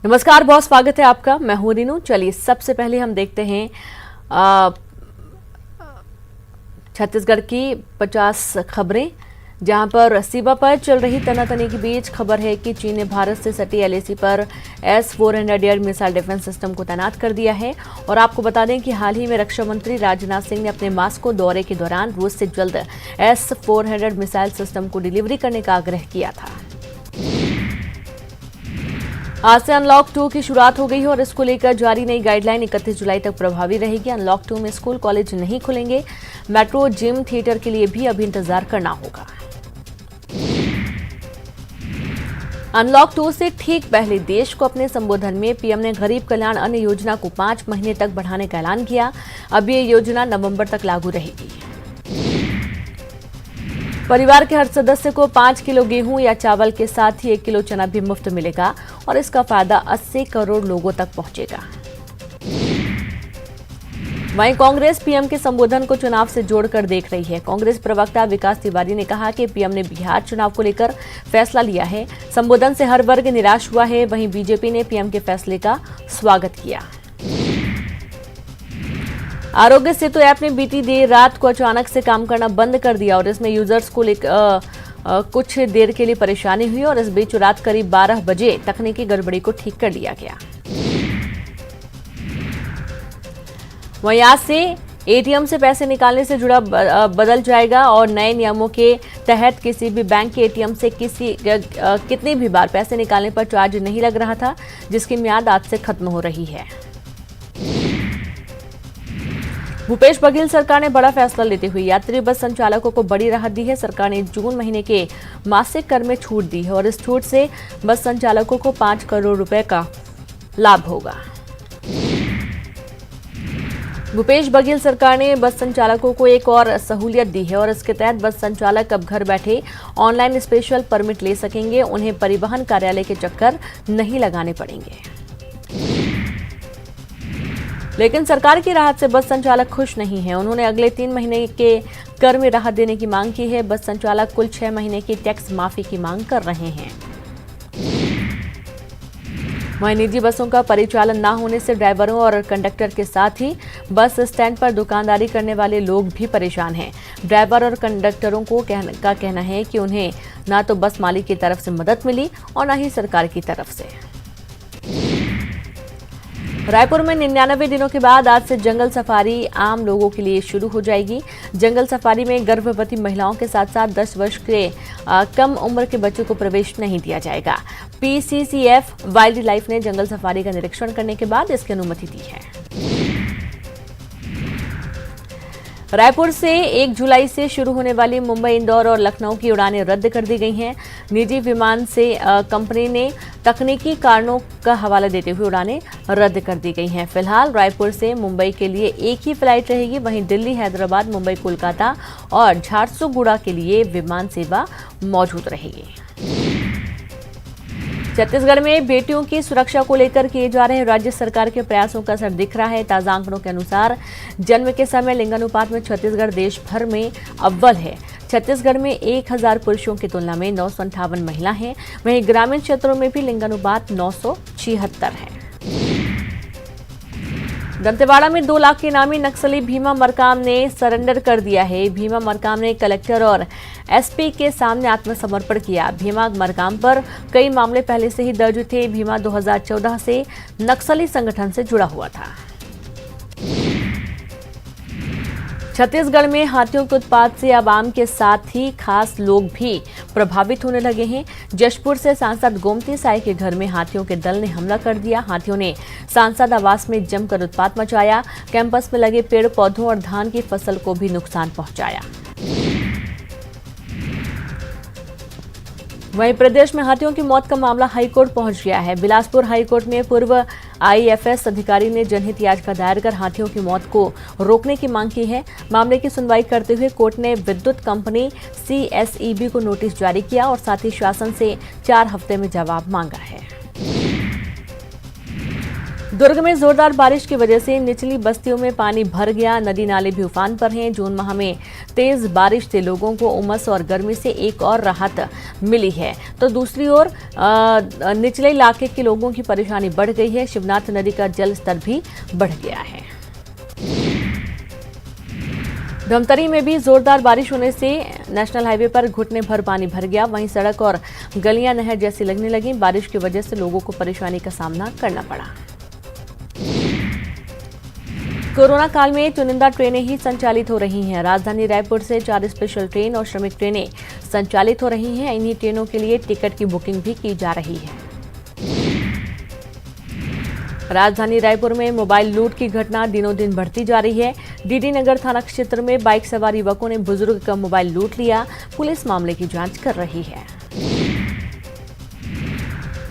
नमस्कार, बहुत स्वागत है आपका। मैं हूं रीनू। चलिए सबसे पहले हम देखते हैं छत्तीसगढ़ की 50 खबरें, जहां पर सीमा पर चल रही तनातनी के बीच खबर है कि चीन ने भारत से सटी एलएसी पर S-400 air missile defence system को तैनात कर दिया है। और आपको बता दें कि हाल ही में रक्षा मंत्री राजनाथ सिंह ने अपने मास्को दौरे के दौरान रूस से जल्द S-400 मिसाइल सिस्टम को डिलीवरी करने का आग्रह किया था। आज से अनलॉक 2 की शुरुआत हो गई है और इसको लेकर जारी नई गाइडलाइन 31 जुलाई तक प्रभावी रहेगी। अनलॉक 2 में स्कूल कॉलेज नहीं खुलेंगे। मेट्रो, जिम, थिएटर के लिए भी अभी इंतजार करना होगा। अनलॉक 2 से ठीक पहले देश को अपने संबोधन में पीएम ने गरीब कल्याण अन्न योजना को 5 महीने तक बढ़ाने का ऐलान किया। अब ये योजना नवंबर तक लागू रहेगी। परिवार के हर सदस्य को 5 किलो गेहूं या चावल के साथ ही 1 किलो चना भी मुफ्त मिलेगा और इसका फायदा 80 करोड़ लोगों तक पहुंचेगा। वहीं कांग्रेस पीएम के संबोधन को चुनाव से जोड़कर देख रही है। कांग्रेस प्रवक्ता विकास तिवारी ने कहा कि पीएम ने बिहार चुनाव को लेकर फैसला लिया है। संबोधन से हर वर्ग निराश हुआ है। वहीं बीजेपी ने पीएम के फैसले का स्वागत किया। आरोग्य सेतु ऐप ने बीती देर रात को अचानक से काम करना बंद कर दिया और इसमें यूजर्स को कुछ देर के लिए परेशानी हुई और इस बीच रात करीब 12 बजे तकनीकी गड़बड़ी को ठीक कर लिया गया। वहीं आज से एटीएम से पैसे निकालने से जुड़ा बदल जाएगा और नए नियमों के तहत किसी भी बैंक के एटीएम से कितनी भी बार पैसे निकालने पर चार्ज नहीं लग रहा था, जिसकी मियाद आज से खत्म हो रही है। भूपेश बघेल सरकार ने बड़ा फैसला लेते हुए यात्री बस संचालकों को बड़ी राहत दी है। सरकार ने जून महीने के मासिक कर में छूट दी है और इस छूट से बस संचालकों को 5 करोड़ रुपए का लाभ होगा। भूपेश बघेल सरकार ने बस संचालकों को एक और सहूलियत दी है और इसके तहत बस संचालक अब घर बैठे ऑनलाइन स्पेशल परमिट ले सकेंगे। उन्हें परिवहन कार्यालय के चक्कर नहीं लगाने पड़ेंगे। लेकिन सरकार की राहत से बस संचालक खुश नहीं है। उन्होंने अगले 3 महीने के कर में राहत देने की मांग की है। बस संचालक कुल 6 महीने की टैक्स माफी की मांग कर रहे हैं। वहीं निजी बसों का परिचालन न होने से ड्राइवरों और कंडक्टर के साथ ही बस स्टैंड पर दुकानदारी करने वाले लोग भी परेशान हैं। ड्राइवर और कंडक्टरों को कहना है कि उन्हें न तो बस मालिक की तरफ से मदद मिली और न ही सरकार की तरफ से। रायपुर में 99 दिनों के बाद आज से जंगल सफारी आम लोगों के लिए शुरू हो जाएगी। जंगल सफारी में गर्भवती महिलाओं के साथ साथ 10 वर्ष के कम उम्र के बच्चों को प्रवेश नहीं दिया जाएगा। PCCF वाइल्ड लाइफ ने जंगल सफारी का निरीक्षण करने के बाद इसकी अनुमति दी है। रायपुर से 1 जुलाई से शुरू होने वाली मुंबई, इंदौर और लखनऊ की उड़ानें रद्द कर दी गई हैं। निजी विमान से कंपनी ने तकनीकी कारणों का हवाला देते हुए उड़ानें रद्द कर दी गई हैं। फिलहाल रायपुर से मुंबई के लिए एक ही फ्लाइट रहेगी। वहीं दिल्ली, हैदराबाद, मुंबई, कोलकाता और झारसुगुड़ा के लिए विमान सेवा मौजूद रहेगी। छत्तीसगढ़ में बेटियों की सुरक्षा को लेकर किए जा रहे राज्य सरकार के प्रयासों का असर दिख रहा है। ताजा आंकड़ों के अनुसार जन्म के समय लिंगानुपात में छत्तीसगढ़ देश भर में अव्वल है। छत्तीसगढ़ में 1000 पुरुषों की तुलना में 958 महिला हैं। वहीं ग्रामीण क्षेत्रों में भी लिंगानुपात 976 है। दंतेवाड़ा में 2 लाख के इनामी नक्सली भीमा मरकाम ने सरेंडर कर दिया है। भीमा मरकाम ने कलेक्टर और एसपी के सामने आत्मसमर्पण किया। भीमा मरकाम पर कई मामले पहले से ही दर्ज थे। भीमा 2014 से नक्सली संगठन से जुड़ा हुआ था। छत्तीसगढ़ में हाथियों के उत्पात से अब आम के साथ ही खास लोग भी प्रभावित होने लगे हैं। जशपुर से सांसद गोमती साई के घर में हाथियों के दल ने हमला कर दिया। हाथियों ने सांसद आवास में जमकर उत्पात मचाया। कैंपस में लगे पेड़ पौधों और धान की फसल को भी नुकसान पहुंचाया। वहीं प्रदेश में हाथियों की मौत का मामला हाईकोर्ट पहुंच गया है। बिलासपुर हाईकोर्ट में पूर्व आईएफएस अधिकारी ने जनहित याचिका दायर कर हाथियों की मौत को रोकने की मांग की है। मामले की सुनवाई करते हुए कोर्ट ने विद्युत कंपनी CSEB को नोटिस जारी किया और साथ ही शासन से 4 हफ्ते में जवाब मांगा है। दुर्ग में जोरदार बारिश की वजह से निचली बस्तियों में पानी भर गया। नदी नाले भी उफान पर हैं। जून माह में तेज बारिश से लोगों को उमस और गर्मी से एक और राहत मिली है, तो दूसरी ओर निचले इलाके के लोगों की परेशानी बढ़ गई है। शिवनाथ नदी का जल स्तर भी बढ़ गया है। धमतरी में भी जोरदार बारिश होने से नेशनल हाईवे पर घुटने भर पानी भर गया। वहीं सड़क और गलियां नहर जैसी लगने लगी। बारिश की वजह से लोगों को परेशानी का सामना करना पड़ा। कोरोना काल में चुनिंदा ट्रेनें ही संचालित हो रही हैं। राजधानी रायपुर से 4 स्पेशल ट्रेन और श्रमिक ट्रेनें संचालित हो रही हैं। इन्हीं ट्रेनों के लिए टिकट की बुकिंग भी की जा रही है। राजधानी रायपुर में मोबाइल लूट की घटना दिनों दिन बढ़ती जा रही है। डीडी नगर थाना क्षेत्र में बाइक सवार युवकों ने बुजुर्ग का मोबाइल लूट लिया। पुलिस मामले की जांच कर रही है।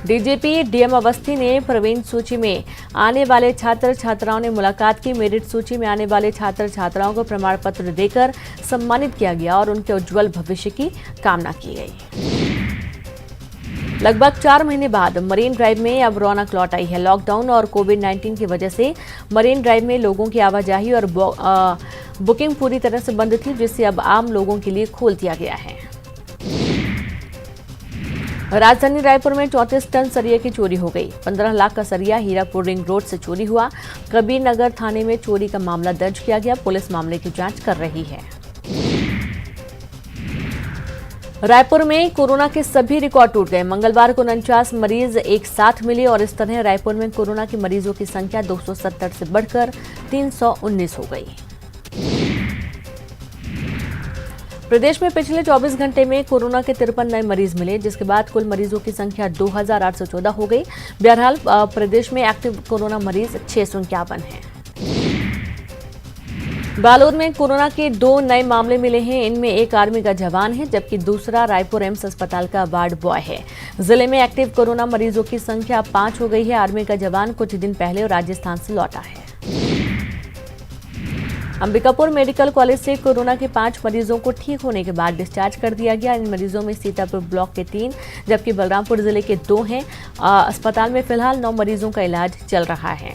डीजीपी डीएम अवस्थी ने प्रवीण सूची में आने वाले छात्र छात्राओं ने मुलाकात की। मेरिट सूची में आने वाले छात्र छात्राओं को प्रमाण पत्र देकर सम्मानित किया गया और उनके उज्जवल भविष्य की कामना की गई। लगभग 4 महीने बाद मरीन ड्राइव में अब रौनक लौट आई है। लॉकडाउन और कोविड-19 की वजह से मरीन ड्राइव में लोगों की आवाजाही और बुकिंग पूरी तरह से बंद थी, जिससे अब आम लोगों के लिए खोल दिया गया है। राजधानी रायपुर में 34 टन सरिया की चोरी हो गई। 15 लाख का सरिया हीरापुर रिंग रोड से चोरी हुआ। कबीर नगर थाने में चोरी का मामला दर्ज किया गया। पुलिस मामले की जांच कर रही है। रायपुर में कोरोना के सभी रिकॉर्ड टूट गए। मंगलवार को 49 मरीज एक साथ मिले और इस तरह रायपुर में कोरोना के मरीजों की संख्या 270 से बढ़कर 319 हो गई। प्रदेश में पिछले 24 घंटे में कोरोना के 53 नए मरीज मिले, जिसके बाद कुल मरीजों की संख्या 2814 हो गई। बहरहाल प्रदेश में एक्टिव कोरोना मरीज 651 हैं। बालोद में कोरोना के 2 नए मामले मिले हैं। इनमें एक आर्मी का जवान है, जबकि दूसरा रायपुर एम्स अस्पताल का वार्ड बॉय है। जिले में एक्टिव कोरोना मरीजों की संख्या 5 हो गई है। आर्मी का जवान कुछ दिन पहले राजस्थान से लौटा है। अंबिकापुर मेडिकल कॉलेज से कोरोना के 5 मरीजों को ठीक होने के बाद डिस्चार्ज कर दिया गया। इन मरीजों में सीतापुर ब्लॉक के 3 जबकि बलरामपुर जिले के 2 हैं। अस्पताल में फिलहाल 9 मरीजों का इलाज चल रहा है।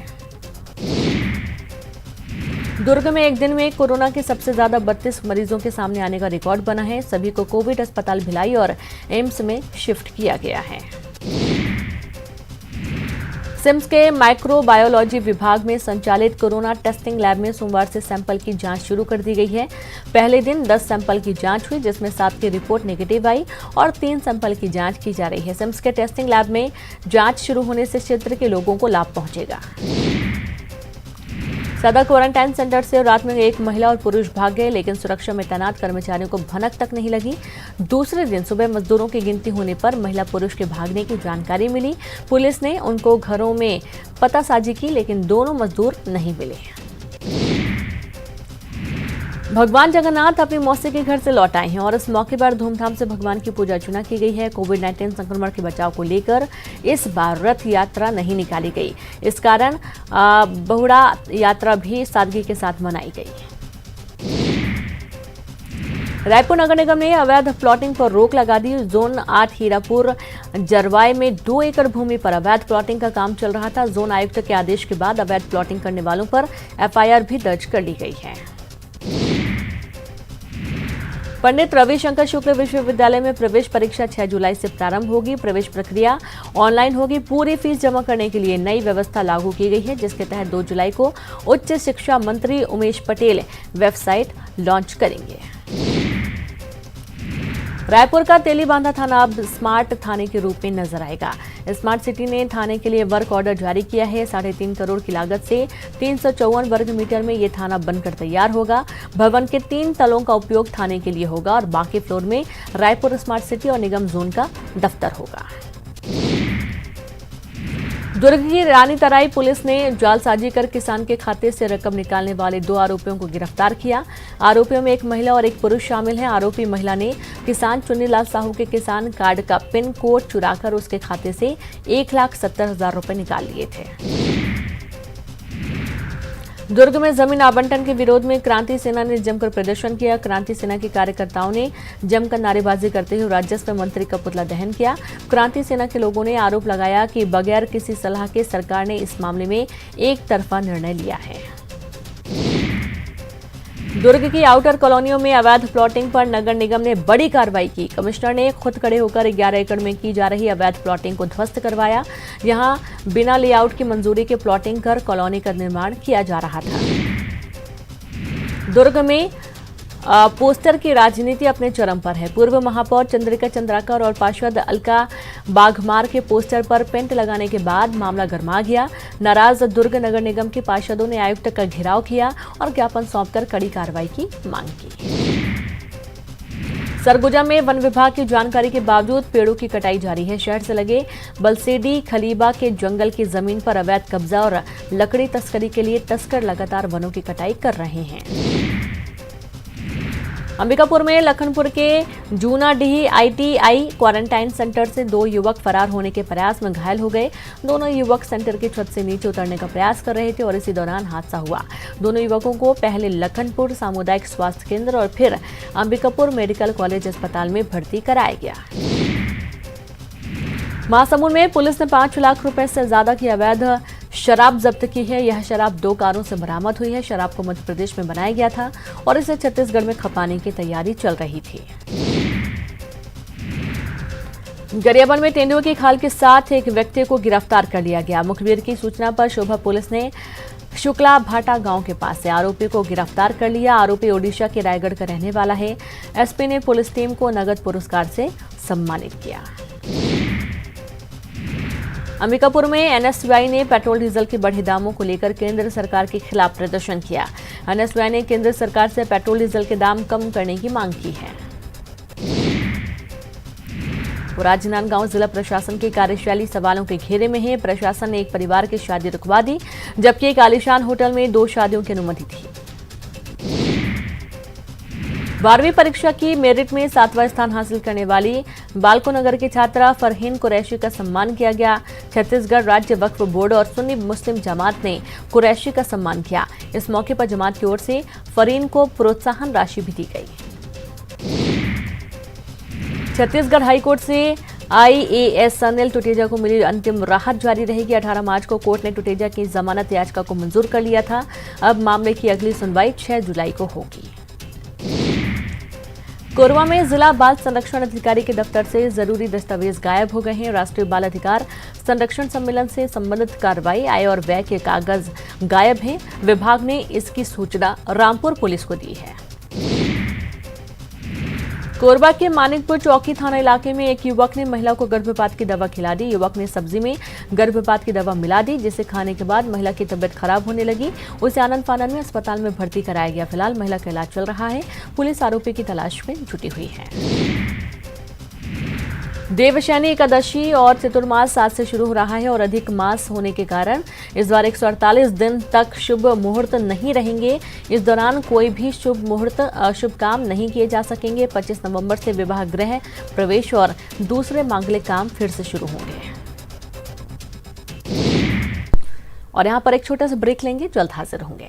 दुर्ग में एक दिन में कोरोना के सबसे ज्यादा 32 मरीजों के सामने आने का रिकॉर्ड बना है। सभी को कोविड अस्पताल भिलाई और एम्स में शिफ्ट किया गया है। सिम्स के माइक्रोबायोलॉजी विभाग में संचालित कोरोना टेस्टिंग लैब में सोमवार से सैंपल की जांच शुरू कर दी गई है। पहले दिन 10 सैंपल की जांच हुई, जिसमें 7 की रिपोर्ट नेगेटिव आई और 3 सैंपल की जांच की जा रही है। सिम्स के टेस्टिंग लैब में जांच शुरू होने से क्षेत्र के लोगों को लाभ पहुंचेगा। सदर क्वारंटाइन सेंटर से रात में एक महिला और पुरुष भाग गए, लेकिन सुरक्षा में तैनात कर्मचारियों को भनक तक नहीं लगी। दूसरे दिन सुबह मजदूरों की गिनती होने पर महिला पुरुष के भागने की जानकारी मिली। पुलिस ने उनको घरों में पतासाजी की, लेकिन दोनों मजदूर नहीं मिले। भगवान जगन्नाथ अपनी मौसी के घर से लौट आए हैं और इस मौके पर धूमधाम से भगवान की पूजा अर्चना की गई है। कोविड-19 संक्रमण के बचाव को लेकर इस बार रथ यात्रा नहीं निकाली गई। इस कारण बहुड़ा यात्रा भी सादगी के साथ मनाई गई। रायपुर नगर निगम ने अवैध प्लॉटिंग पर रोक लगा दी। जोन 8 हीरापुर जरवाए में 2 एकड़ भूमि पर अवैध प्लॉटिंग का काम चल रहा था। जोन आयुक्त के आदेश के बाद अवैध प्लॉटिंग करने वालों पर एफआईआर भी दर्ज कर ली गई है। पंडित रविशंकर शुक्ल विश्वविद्यालय में प्रवेश परीक्षा 6 जुलाई से प्रारंभ होगी। प्रवेश प्रक्रिया ऑनलाइन होगी। पूरी फीस जमा करने के लिए नई व्यवस्था लागू की गई है, जिसके तहत 2 जुलाई को उच्च शिक्षा मंत्री उमेश पटेल वेबसाइट लॉन्च करेंगे। रायपुर का तेलीबांधा थाना अब स्मार्ट थाने के रूप में नजर आएगा। स्मार्ट सिटी ने थाने के लिए वर्क ऑर्डर जारी किया है। 3.5 करोड़ की लागत से 354 वर्ग मीटर में ये थाना बनकर तैयार होगा। भवन के 3 तलों का उपयोग थाने के लिए होगा और बाकी फ्लोर में रायपुर स्मार्ट सिटी और निगम जोन का दफ्तर होगा। दुर्ग की रानी तराई पुलिस ने जालसाजी कर किसान के खाते से रकम निकालने वाले 2 आरोपियों को गिरफ्तार किया। आरोपियों में एक महिला और एक पुरुष शामिल हैं। आरोपी महिला ने किसान चुन्नीलाल साहू के किसान कार्ड का पिन कोड चुराकर उसके खाते से 1,70,000 रुपए निकाल लिए थे। दुर्ग में जमीन आवंटन के विरोध में क्रांति सेना ने जमकर प्रदर्शन किया। क्रांति सेना के कार्यकर्ताओं ने जमकर नारेबाजी करते हुए राजस्व मंत्री का पुतला दहन किया। क्रांति सेना के लोगों ने आरोप लगाया कि बगैर किसी सलाह के सरकार ने इस मामले में एक तरफा निर्णय लिया है। दुर्ग की आउटर कॉलोनियों में अवैध प्लॉटिंग पर नगर निगम ने बड़ी कार्रवाई की। कमिश्नर ने खुद खड़े होकर 11 एकड़ में की जा रही अवैध प्लॉटिंग को ध्वस्त करवाया। यहां बिना लेआउट की मंजूरी के प्लॉटिंग कर कॉलोनी का निर्माण किया जा रहा था। दुर्ग में पोस्टर की राजनीति अपने चरम पर है। पूर्व महापौर चंद्रिका चंद्राकर और पार्षद अलका बाघमार के पोस्टर पर पेंट लगाने के बाद मामला गरमा गया। नाराज दुर्ग नगर निगम के पार्षदों ने आयुक्त का घेराव किया और ज्ञापन सौंपकर कड़ी कार्रवाई की मांग की। सरगुजा में वन विभाग की जानकारी के बावजूद पेड़ों की कटाई जारी है। शहर से लगे बलसेडी खलीबा के जंगल की जमीन पर अवैध कब्जा और लकड़ी तस्करी के लिए तस्कर लगातार वनों की कटाई कर रहे हैं। अंबिकापुर में लखनपुर के जूनाडीह आईटीआई क्वारंटाइन सेंटर से 2 युवक फरार होने के प्रयास में घायल हो गए। दोनों युवक सेंटर की छत से नीचे उतरने का प्रयास कर रहे थे और इसी दौरान हादसा हुआ। दोनों युवकों को पहले लखनपुर सामुदायिक स्वास्थ्य केंद्र और फिर अंबिकापुर मेडिकल कॉलेज अस्पताल में भर्ती कराया गया। महासमुंद में पुलिस ने 5 लाख रुपए से ज्यादा की अवैध शराब जब्त की है। यह शराब 2 कारों से बरामद हुई है। शराब को मध्य प्रदेश में बनाया गया था और इसे छत्तीसगढ़ में खपाने की तैयारी चल रही थी। गरियाबंद में तेंदुए की खाल के साथ एक व्यक्ति को गिरफ्तार कर लिया गया। मुखबिर की सूचना पर शोभा पुलिस ने शुक्ला भाटा गांव के पास से आरोपी को गिरफ्तार कर लिया। आरोपी ओडिशा के रायगढ़ का रहने वाला है। एसपी ने पुलिस टीम को नगद पुरस्कार से सम्मानित किया। अंबिकापुर में एनएसयूआई ने पेट्रोल डीजल के बढ़े दामों को लेकर केंद्र सरकार के खिलाफ प्रदर्शन किया। एनएसयूआई ने केंद्र सरकार से पेट्रोल डीजल के दाम कम करने की मांग की है। राजनांदगांव जिला प्रशासन की कार्यशैली सवालों के घेरे में है। प्रशासन ने एक परिवार की शादी रुकवा दी, जबकि एक आलीशान होटल में 2 शादियों की अनुमति थी। 12वीं परीक्षा की मेरिट में 7वां स्थान हासिल करने वाली बालको नगर की छात्रा फरहीन कुरैशी का सम्मान किया गया। छत्तीसगढ़ राज्य वक्फ बोर्ड और सुन्नी मुस्लिम जमात ने कुरैशी का सम्मान किया। इस मौके पर जमात की ओर से फरहीन को प्रोत्साहन राशि भी दी गई। छत्तीसगढ़ हाईकोर्ट से आईएएस अनिल टुटेजा को मिली अंतिम राहत जारी रहेगी। 18 मार्च को कोर्ट ने टुटेजा की जमानत याचिका को मंजूर कर लिया था। अब मामले की अगली सुनवाई 6 जुलाई को होगी। कोरबा में जिला बाल संरक्षण अधिकारी के दफ्तर से जरूरी दस्तावेज गायब हो गए हैं। राष्ट्रीय बाल अधिकार संरक्षण सम्मेलन से संबंधित कार्रवाई, आय और व्यय के कागज गायब हैं। विभाग ने इसकी सूचना रामपुर पुलिस को दी है। कोरबा के मानिकपुर चौकी थाना इलाके में एक युवक ने महिला को गर्भपात की दवा खिला दी। युवक ने सब्जी में गर्भपात की दवा मिला दी, जिसे खाने के बाद महिला की तबीयत खराब होने लगी। उसे आनंद फानन में अस्पताल में भर्ती कराया गया। फिलहाल महिला का इलाज चल रहा है। पुलिस आरोपी की तलाश में जुटी हुई है। देवशयनी एकादशी और चतुर्मास आज से शुरू हो रहा है और अधिक मास होने के कारण इस बार 148 दिन तक शुभ मुहूर्त नहीं रहेंगे। इस दौरान कोई भी शुभ मुहूर्त अशुभ काम नहीं किए जा सकेंगे। 25 नवंबर से विवाह गृह प्रवेश और दूसरे मांगलिक काम फिर से शुरू होंगे। और यहाँ पर एक छोटा सा ब्रेक लेंगे, जल्द हाजिर होंगे।